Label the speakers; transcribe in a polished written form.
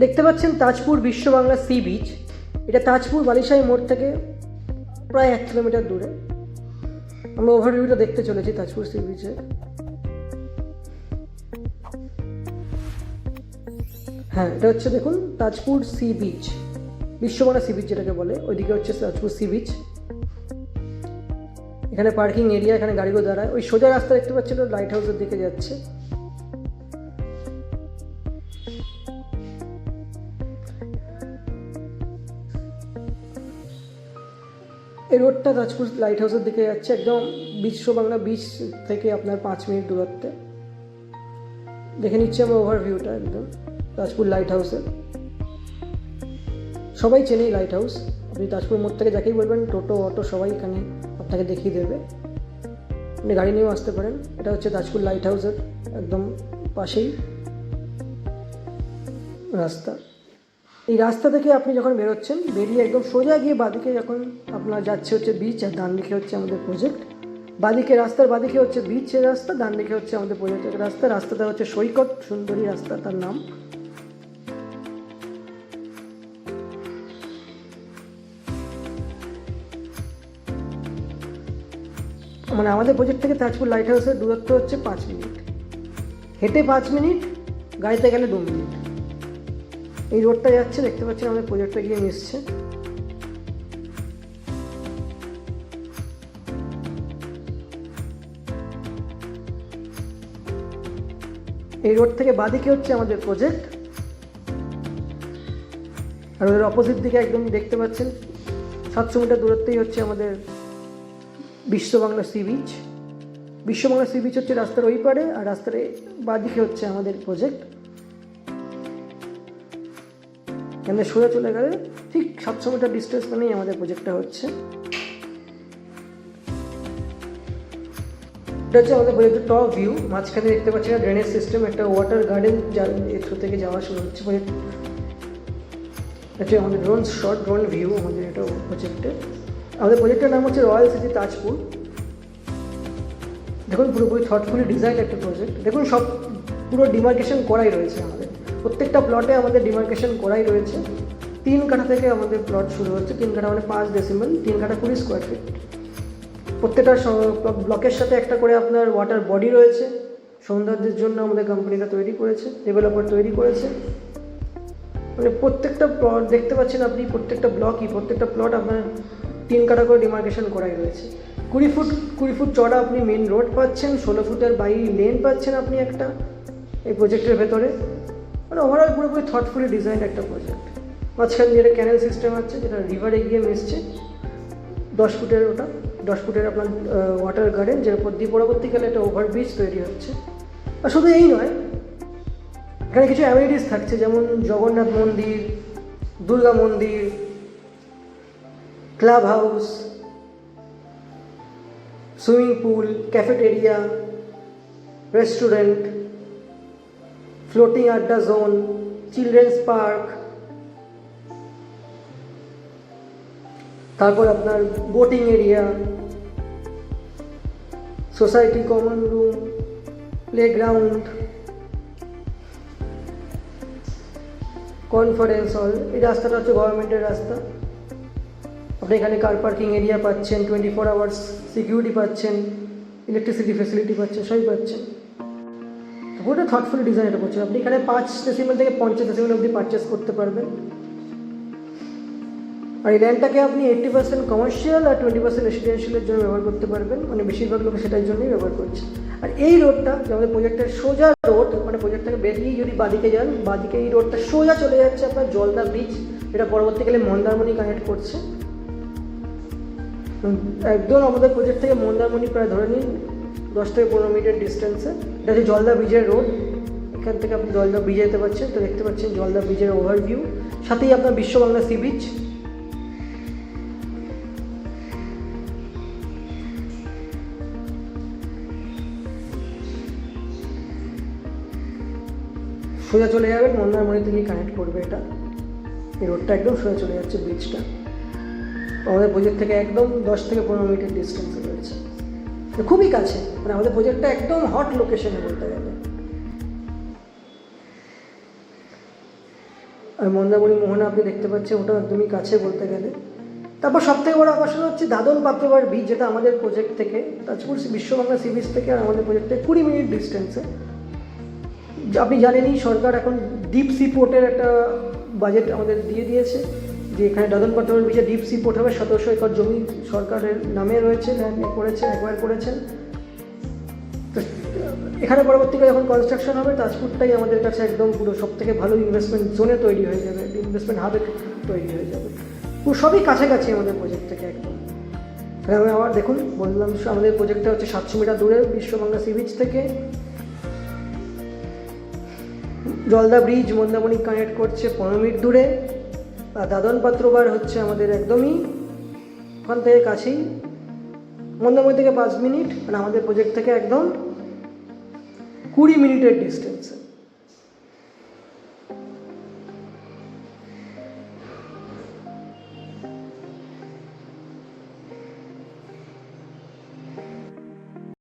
Speaker 1: দেখতে পাচ্ছেন তাজপুর বিশ্ব বাংলা সি বিচ। এটা তাজপুর বালিশাই মোড় থেকে প্রায় 1 কিলোমিটার দূরে। আমরা ওভারভিউটা দেখতে চলেছি তাজপুর সি বিচে। হ্যাঁ, এটা হচ্ছে দেখুন তাজপুর সি বিচ, বিশ্ব বাংলা সি বিচ যেটাকে বলে। ওইদিকে হচ্ছে তাজপুর সি বিচ। এখানে পার্কিং এরিয়া, এখানে গাড়িগুলো দাঁড়ায়। ওই সোজা রাস্তা দেখতে পাচ্ছিল লাইট হাউসের দিকে যাচ্ছে। এই রোডটা তাজপুর লাইট হাউসের দিকে যাচ্ছে, একদম বিশ্ব বাংলা বিচ থেকে আপনার 5 মিনিট দূরত্বে। দেখে নিচ্ছি আমরা ওভারভিউটা একদম তাজপুর লাইট হাউসের। সবাই চেনেই লাইট হাউস। আপনি তাজপুর মোড় থেকে যাকেই বলবেন, টোটো অটো সবাই এখানে আপনাকে দেখিয়ে দেবে। আপনি গাড়ি নিয়েও আসতে পারেন। এটা হচ্ছে তাজপুর লাইট হাউসের একদম পাশেই রাস্তা। এই রাস্তা থেকে আপনি যখন বেরোচ্ছেন, বেরিয়ে একদম সোজা গিয়ে বাঁদিকে যখন আপনার যাচ্ছে হচ্ছে বিচ, আর ডান দিকে হচ্ছে আমাদের প্রজেক্ট। বাঁদিকে রাস্তার বাঁদিকে হচ্ছে বিচের রাস্তা, ডান দিকে হচ্ছে আমাদের প্রজেক্টের রাস্তা। রাস্তাটা হচ্ছে সৈকত সুন্দরী রাস্তা, তার নাম। মানে আমাদের প্রজেক্ট থেকে তাজপুর লাইট হাউসের দূরত্ব হচ্ছে 5 মিনিট, হেঁটে 5 মিনিট, গাড়িতে গেলে 2 মিনিট। এই রোডটা যাচ্ছে, দেখতে পাচ্ছেন আমাদের প্রজেক্টটা গিয়ে মিশছে। এই রোড থেকে বাঁদিকে হচ্ছে আমাদের প্রজেক্ট, আর ওদের অপোজিট দিকে একদম দেখতে পাচ্ছেন 700 মিটার দূরত্বেই হচ্ছে আমাদের বিশ্ব বাংলা সি বিচ। বিশ্ব বাংলা সি বিচ হচ্ছে রাস্তার ওই পারে, আর রাস্তার বাঁদিকে হচ্ছে আমাদের প্রজেক্ট। এখানে সোজা চলে গেলে ঠিক 700 মিটার ডিস্টেন্স মানেই আমাদের প্রজেক্টটা হচ্ছে। এটা হচ্ছে আমাদের প্রজেক্টের টপ ভিউ। মাঝখানে দেখতে পাচ্ছি না ড্রেনেজ সিস্টেম, একটা ওয়াটার গার্ডেন যার থ্রু থেকে যাওয়া শুরু হচ্ছে প্রজেক্ট। এটা আমাদের ড্রোন শট, ড্রোন ভিউ আমাদের এটা প্রজেক্টে। আমাদের প্রজেক্টের নাম হচ্ছে রয়্যাল সিটি তাজপুর। দেখুন পুরোপুরি থটফুলি ডিজাইন একটা প্রজেক্ট। দেখুন সব পুরো ডিমার্কেশন করাই রয়েছে আমাদের। প্রত্যেকটা প্লটে আমাদের ডিমার্কেশন করাই রয়েছে। 3 কাঠা থেকে আমাদের প্লট শুরু হচ্ছে। 3 কাঠা মানে 5 ডেসিমেল, 3 কাঠা 20 স্কোয়ার ফিট। প্রত্যেকটা ব্লকের সাথে একটা করে আপনার ওয়াটার বডি রয়েছে। সৌন্দর্যের জন্য আমাদের কোম্পানিটা তৈরি করেছে, ডেভেলপার তৈরি করেছে। মানে প্রত্যেকটা প্লট দেখতে পাচ্ছেন আপনি, প্রত্যেকটা ব্লকই, প্রত্যেকটা প্লট আপনার 3 কাঠা করে ডিমার্কেশন করাই রয়েছে। 20 ফুট চড়া আপনি মেন রোড পাচ্ছেন, 16 ফুটের বাইরে লেন পাচ্ছেন আপনি একটা এই প্রজেক্টের ভেতরে। মানে ওভারঅল পুরোপুরি থটফুলি ডিজাইন একটা প্রজেক্ট। মাঝখান দিয়ে একটা ক্যানেল সিস্টেম আছে, যেটা রিভারে গিয়ে মিশছে। 10 ফুটের ওটা 10 ফুটের আপনার ওয়াটার গার্ডেন, যার পরবর্তীকালে একটা ওভারব্রিজ তৈরি হচ্ছে। আর শুধু এই নয়, এখানে কিছু অ্যামিনিটিস থাকছে, যেমন জগন্নাথ মন্দির, দুর্গা মন্দির, club house, swimming pool, cafeteria, restaurant, floating আড্ডা জোন, চিলড্রেন্স পার্ক, তারপর আপনার boating area, society common room, playground, conference hall. এই রাস্তাটা হচ্ছে গভর্নমেন্টের রাস্তা। আপনি এখানে কার পার্কিং এরিয়া পাচ্ছেন, 24 আওয়ার্স সিকিউরিটি পাচ্ছেন, ইলেকট্রিসিটি ফেসিলিটি পাচ্ছেন, সবই পাচ্ছেন। পুরোটা থটফুলি ডিজাইন এটা করছে। আপনি এখানে 5 ডেসিমেল থেকে 50 ডেসিমেল অবধি পারচেস করতে পারবেন। আর এই ল্যান্ডটাকে আপনি 80% কমার্শিয়াল আর 20% রেসিডেন্সিয়ালের জন্য ব্যবহার করতে পারবেন। মানে বেশিরভাগ লোক সেটার জন্যই ব্যবহার করছে। আর এই রোডটা যে আমাদের প্রজেক্টের সোজা রোড, মানে প্রজেক্ট থেকে বেরিয়ে যদি বাঁদিকে যান, বাঁদিকে এই রোডটা সোজা চলে যাচ্ছে আপনার জলদা বিচ, যেটা পরবর্তীকালে মন্দারমণি কানেক্ট করছে। একদম আমাদের প্রজেক্ট থেকে মন্দারমণি প্রায় ধরে নিন 10 থেকে 15 মিনিটের ডিস্টেন্সে। এটা হচ্ছে জলদা ব্রিজের রোড। এখান থেকে আপনি জলদা ব্রিজে যেতে পারছেন। তো দেখতে পাচ্ছেন জলদা ব্রিজের ওভারভিউ, সাথেই আপনার বিশ্ব বাংলা সি বিচ। সোজা চলে যাবেন, মন্দারমণি থেকে কানেক্ট করবে এটা। এই রোডটা একদম সোজা চলে যাচ্ছে ব্রিজটা। আমাদের প্রজেক্ট থেকে একদম 10 থেকে 15 মিনিটের ডিস্টেন্সে রয়েছে, খুবই কাছে। মানে আমাদের প্রজেক্টটা একদম হট লোকেশনে বলতে গেলে। আর মন্দারমণি মোহনা আপনি দেখতে পাচ্ছেন, ওটা একদমই কাছে বলতে গেলে। তারপর সবথেকে বড় আকর্ষণ হচ্ছে দাদন পাত্রবার বিচ, যেটা আমাদের প্রজেক্ট থেকে, তাজপুর বিশ্ববাংলা সি বিচ থেকে আর আমাদের প্রজেক্ট থেকে 20 মিনিট ডিস্টেন্সে। আপনি জানেনই সরকার এখন ডিপ সি পোর্টের একটা বাজেট আমাদের দিয়ে দিয়েছে, যে এখানে দাদন পাত্রবার বিচে ডিপ সি পোর্ট হবে। 1700 একর জমি সরকারের নামে রয়েছে, করেছেন, একবার করেছেন। তো এখানে পরবর্তীকালে যখন কনস্ট্রাকশন হবে, তাজপুরটাই আমাদের কাছে একদম পুরো সব থেকে ভালো ইনভেস্টমেন্ট জোনে তৈরি হয়ে যাবে, ইনভেস্টমেন্ট হাবে তৈরি হয়ে যাবে। পুরো সবই কাছাকাছি আমাদের প্রজেক্ট থেকে একদম। আমি আবার দেখুন বললাম, আমাদের প্রজেক্টটা হচ্ছে 700 মিটার দূরে বিশ্ববাংলা সি বিচ থেকে। জলদা ব্রিজ মন্দারমণি কানেক্ট করছে 15 মিনিট দূরে। আর দাদন পাত্রবার হচ্ছে আমাদের একদমই ওখান থেকে কাছেই, মন্দারমণি থেকে 5 মিনিট, মানে আমাদের প্রজেক্ট থেকে একদম 20 মিনিটের ডিস্টেন্সে।